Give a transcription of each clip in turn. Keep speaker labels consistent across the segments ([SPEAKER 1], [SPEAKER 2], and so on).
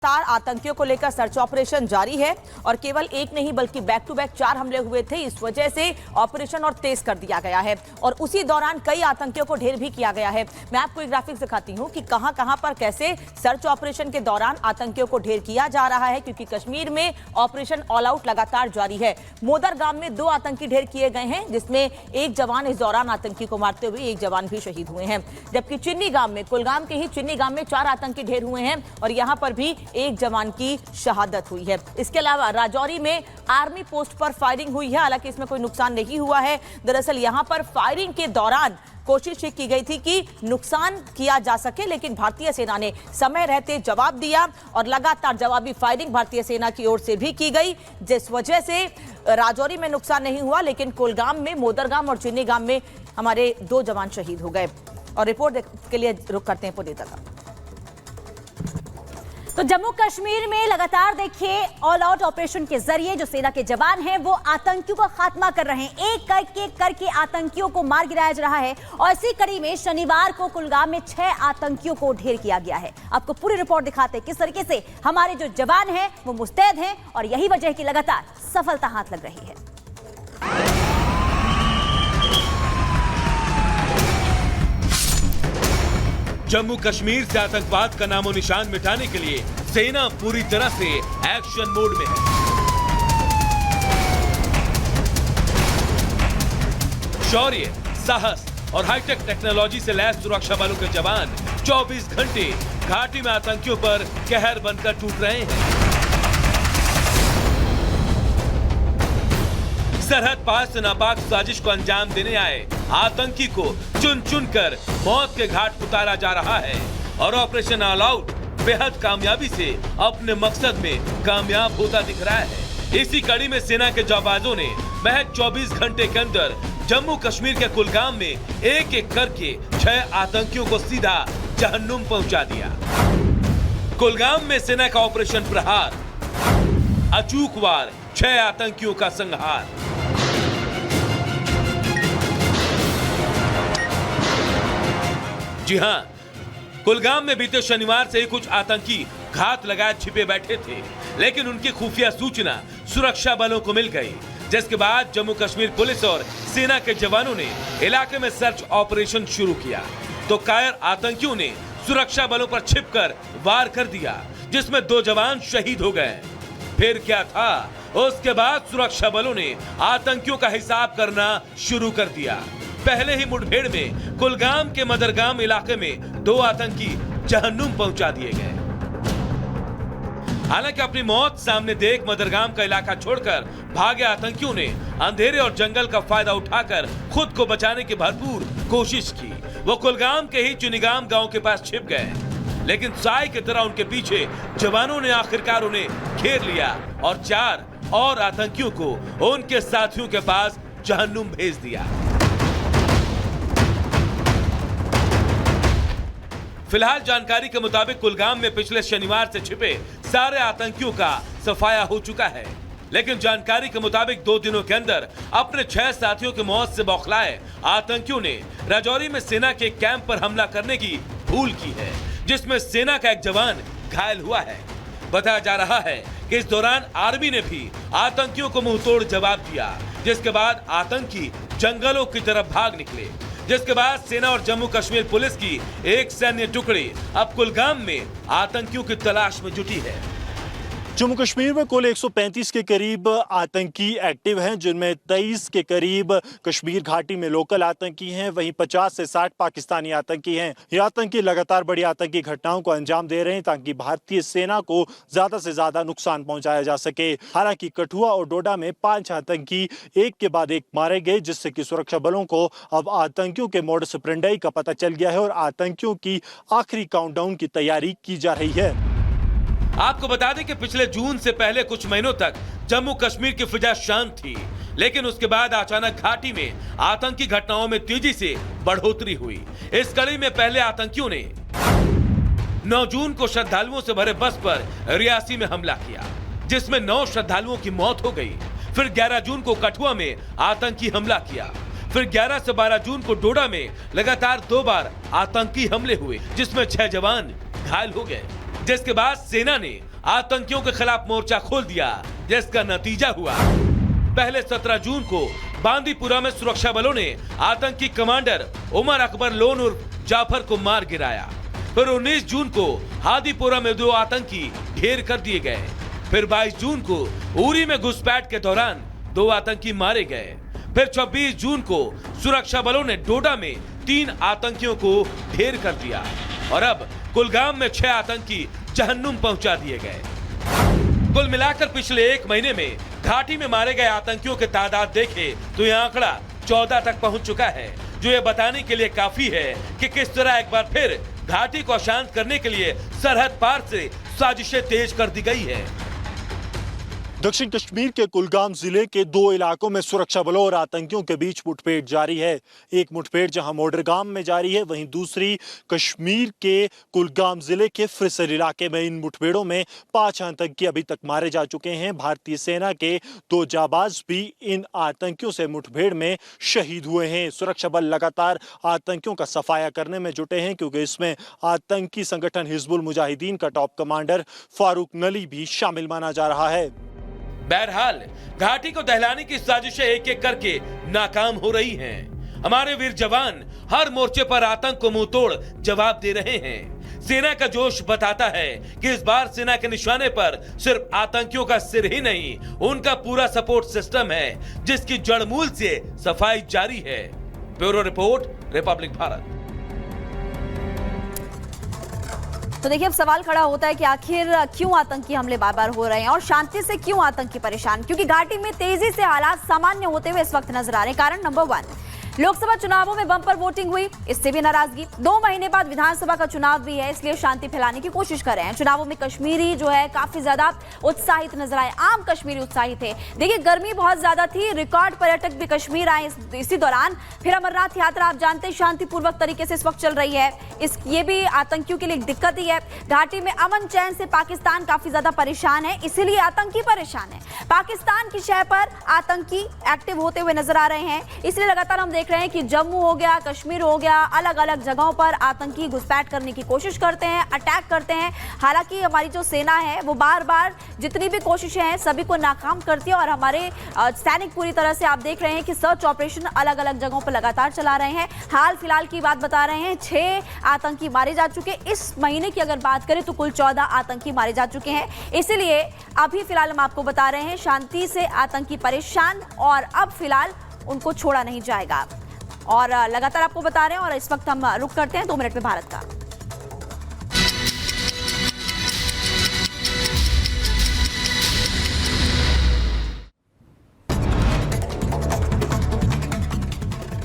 [SPEAKER 1] आतंकियों को लेकर सर्च ऑपरेशन जारी है और केवल एक नहीं बल्कि बैक टू बैक 4 हमले हुए थे। इस वजह से ऑपरेशन और तेज कर दिया गया है और उसी दौरान कई आतंकियों को ढेर भी किया गया है। मैं आपको एक ग्राफिक्स दिखाती हूं कि कहां पर कैसे सर्च ऑपरेशन के दौरान आतंकियों को ढेर किया जा रहा है, क्योंकि कश्मीर में ऑपरेशन ऑल आउट लगातार जारी है। मोदरगांव में 2 आतंकी ढेर किए गए हैं, जिसमें एक जवान इस दौरान आतंकी को मारते हुए एक जवान भी शहीद हुए हैं। जबकि चिन्नी गांव में, कुलगाम के ही चिन्नी गांव में 4 आतंकी ढेर हुए हैं और यहां पर भी एक जवान की शहादत हुई है। इसके अलावा राजौरी में आर्मी पोस्ट पर फायरिंग हुई है, हालांकि इसमें कोई नुकसान नहीं हुआ है। दरअसल यहां पर फायरिंग के दौरान कोशिश की गई थी कि नुकसान किया जा सके, लेकिन भारतीय सेना ने समय रहते जवाब दिया और लगातार जवाबी फायरिंग भारतीय सेना की ओर से भी की गई, जिस वजह से राजौरी में नुकसान नहीं हुआ, लेकिन कुलगाम में, मोदरगांव और चिन्नी गांव में हमारे 2 जवान शहीद हो गए। और रिपोर्ट के लिए रुख करते हैं पुनीता का।
[SPEAKER 2] तो जम्मू कश्मीर में लगातार देखिए ऑल आउट ऑपरेशन के जरिए जो सेना के जवान हैं वो आतंकियों का खात्मा कर रहे हैं। एक करके आतंकियों को मार गिराया जा रहा है और इसी कड़ी में शनिवार को कुलगाम में 6 आतंकियों को ढेर किया गया है। आपको पूरी रिपोर्ट दिखाते हैं किस तरीके से हमारे जो जवान हैं वो मुस्तैद हैं और यही वजह है कि लगातार सफलता हाथ लग रही है।
[SPEAKER 3] जम्मू कश्मीर से आतंकवाद का नामो निशान मिटाने के लिए सेना पूरी तरह से एक्शन मोड में है। शौर्य, साहस और हाईटेक टेक्नोलॉजी से लैस सुरक्षा बलों के जवान 24 घंटे घाटी में आतंकियों पर कहर बनकर टूट रहे हैं। सरहद पार से नापाक साजिश को अंजाम देने आए आतंकी को चुन चुन कर मौत के घाट उतारा जा रहा है और ऑपरेशन ऑल आउट बेहद कामयाबी से अपने मकसद में कामयाब होता दिख रहा है। इसी कड़ी में सेना के जाबाजों ने महज 24 घंटे के अंदर जम्मू कश्मीर के कुलगाम में एक एक करके 6 आतंकियों को सीधा जहन्नुम पहुंचा दिया। कुलगाम में सेना का ऑपरेशन प्रहार, अचूक वार, 6 आतंकियों का संहार। जी हां, कुलगाम में बीते शनिवार से ही कुछ आतंकी घात लगाए छिपे बैठे थे, लेकिन उनकी खुफिया सूचना सुरक्षा बलों को मिल गई, जिसके बाद जम्मू कश्मीर पुलिस और सेना के जवानों ने इलाके में सर्च ऑपरेशन शुरू किया तो कायर आतंकियों ने सुरक्षा बलों पर छिपकर वार कर दिया, जिसमें 2 जवान शहीद हो गए। फिर क्या था, उसके बाद सुरक्षा बलों ने आतंकियों का हिसाब करना शुरू कर दिया। पहले ही मुठभेड़ में कुलगाम के मदरगाम इलाके में 2 आतंकी जहन्नुम पहुंचा दिए गए। हालांकि अपनी मौत सामने देख मदरगाम का इलाका छोड़कर भागे आतंकियों ने अंधेरे और जंगल का फायदा उठाकर खुद को बचाने की भरपूर कोशिश की। वो कुलगाम के ही चुनिगाम गांव के पास छिप गए, लेकिन साई की तरह उनके पीछे जवानों ने आखिरकार उन्हें घेर लिया और 4 और आतंकियों को उनके साथियों के पास जहन्नुम भेज दिया। फिलहाल जानकारी के मुताबिक कुलगाम में पिछले शनिवार से छिपे सारे आतंकियों का सफाया हो चुका है, लेकिन जानकारी के मुताबिक 2 दिनों के अंदर अपने 6 साथियों की मौत से बौखलाए आतंकियों ने राजौरी में सेना के कैंप पर हमला करने की भूल की है, जिसमें सेना का एक जवान घायल हुआ है। बताया जा रहा है कि इस दौरान आर्मी ने भी आतंकियों को मुंहतोड़ जवाब दिया, जिसके बाद आतंकी जंगलों की तरफ भाग निकले, जिसके बाद सेना और जम्मू कश्मीर पुलिस की एक सैन्य टुकड़ी अब कुलगाम में आतंकियों की तलाश में जुटी है।
[SPEAKER 4] जम्मू कश्मीर में कुल 135 के करीब आतंकी एक्टिव हैं, जिनमें 23 के करीब कश्मीर घाटी में लोकल आतंकी हैं, वहीं 50 से 60 पाकिस्तानी आतंकी हैं। ये आतंकी लगातार बड़ी आतंकी घटनाओं को अंजाम दे रहे हैं ताकि भारतीय सेना को ज्यादा से ज्यादा नुकसान पहुंचाया जा सके। हालांकि कठुआ और डोडा में 5 आतंकी एक के बाद एक मारे गए, जिससे कि सुरक्षा बलों को अब आतंकियों के मोडस ऑपरेंडी का पता चल गया है और आतंकियों की आखिरी काउंटडाउन की तैयारी की जा रही है।
[SPEAKER 3] आपको बता दें कि पिछले जून से पहले कुछ महीनों तक जम्मू कश्मीर की फिजा शांत थी, लेकिन उसके बाद अचानक घाटी में आतंकी घटनाओं में तेजी से बढ़ोतरी हुई। इस कड़ी में पहले आतंकियों ने 9 जून को श्रद्धालुओं से भरे बस पर रियासी में हमला किया, जिसमें 9 श्रद्धालुओं की मौत हो गई। फिर 11 जून को कठुआ में आतंकी हमला किया। फिर 11 से 12 जून को डोडा में लगातार 2 बार आतंकी हमले हुए, जिसमें 6 जवान घायल हो गए। जिसके बाद सेना ने आतंकियों के खिलाफ मोर्चा खोल दिया, जिसका नतीजा हुआ पहले 17 जून को बांदीपुरा में सुरक्षा बलों ने आतंकी कमांडर उमर अकबर लोन उर्फ जाफर को मार गिराया। फिर 19 जून को हादीपुरा में 2 आतंकी ढेर कर दिए गए। फिर 22 जून को उरी में घुसपैठ के दौरान 2 आतंकी मारे गए। फिर 26 जून को सुरक्षा बलों ने डोडा में 3 आतंकियों को ढेर कर दिया और अब कुलगाम में 6 आतंकी जहन्नुम पहुंचा दिए गए। कुल मिलाकर पिछले 1 महीने में घाटी में मारे गए आतंकियों की तादाद देखे तो यह आंकड़ा 14 तक पहुंच चुका है, जो ये बताने के लिए काफी है कि किस तरह एक बार फिर घाटी को अशांत करने के लिए सरहद पार से साजिशें तेज कर दी गई है।
[SPEAKER 4] दक्षिण कश्मीर के कुलगाम जिले के 2 इलाकों में सुरक्षा बलों और आतंकियों के बीच मुठभेड़ जारी है। एक मुठभेड़ जहां मोडरगाम में जारी है, वहीं दूसरी कश्मीर के कुलगाम जिले के फ्रिसर इलाके में। इन मुठभेड़ों में 5 आतंकी अभी तक मारे जा चुके हैं। भारतीय सेना के 2 जाबाज भी इन आतंकियों से मुठभेड़ में शहीद हुए हैं। सुरक्षा बल लगातार आतंकियों का सफाया करने में जुटे हैं, क्योंकि इसमें आतंकी संगठन हिजबुल मुजाहिदीन का टॉप कमांडर फारूक नली भी शामिल माना जा रहा है।
[SPEAKER 3] बहरहाल घाटी को दहलाने की साजिशें एक एक करके नाकाम हो रही हैं। हमारे वीर जवान हर मोर्चे पर आतंक को मुंह तोड़ जवाब दे रहे हैं। सेना का जोश बताता है कि इस बार सेना के निशाने पर सिर्फ आतंकियों का सिर ही नहीं, उनका पूरा सपोर्ट सिस्टम है, जिसकी जड़मूल से सफाई जारी है। Bureau report, Republic Bharat.
[SPEAKER 2] तो देखिए, अब सवाल खड़ा होता है कि आखिर क्यों आतंकी हमले बार बार हो रहे हैं और शांति से क्यों आतंकी परेशान? क्योंकि घाटी में तेजी से हालात सामान्य होते हुए इस वक्त नजर आ रहे हैं। कारण नंबर 1, लोकसभा चुनावों में बम्पर वोटिंग हुई, इससे भी नाराजगी। 2 महीने बाद विधानसभा का चुनाव भी है, इसलिए शांति फैलाने की कोशिश कर रहे हैं। चुनावों में कश्मीरी जो है काफी ज्यादा उत्साहित नजर आए, आम कश्मीरी उत्साहित थे। देखिए, गर्मी बहुत ज्यादा थी, रिकॉर्ड पर्यटक भी कश्मीर आए इसी दौरान। फिर अमरनाथ यात्रा आप जानते हैं शांतिपूर्वक तरीके से इस वक्त चल रही है। ये भी आतंकियों के लिए दिक्कत ही है। घाटी में अमन चैन से पाकिस्तान काफी ज्यादा परेशान है, इसीलिए आतंकी परेशान है। पाकिस्तान की शह पर आतंकी एक्टिव होते हुए नजर आ रहे हैं, इसलिए लगातार हम देख रहे हैं कि जम्मू हो गया, कश्मीर हो गया, अलग अलग जगहों पर आतंकी घुसपैठ करने की कोशिश करते हैं, अटैक करते हैं। हालांकि हमारी जो सेना है वो बार बार जितनी भी कोशिशें हैं सभी को नाकाम करती है और हमारे सैनिक पूरी तरह से आप देख रहे हैं कि सर्च ऑपरेशन अलग अलग जगहों पर लगातार चला रहे हैं। हाल फिलहाल की बात बता रहे हैं, 6 आतंकी मारे जा चुके। इस महीने की अगर बात करें तो कुल 14 आतंकी मारे जा चुके हैं। इसीलिए अभी फिलहाल हम आपको बता रहे हैं, शांति से आतंकी परेशान और अब फिलहाल उनको छोड़ा नहीं जाएगा। और लगातार आपको बता रहे हैं और इस वक्त हम रुक करते हैं 2 मिनट में भारत का।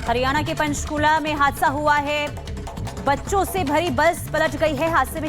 [SPEAKER 2] हरियाणा के पंचकूला में हादसा हुआ है, बच्चों से भरी बस पलट गई है। हादसे में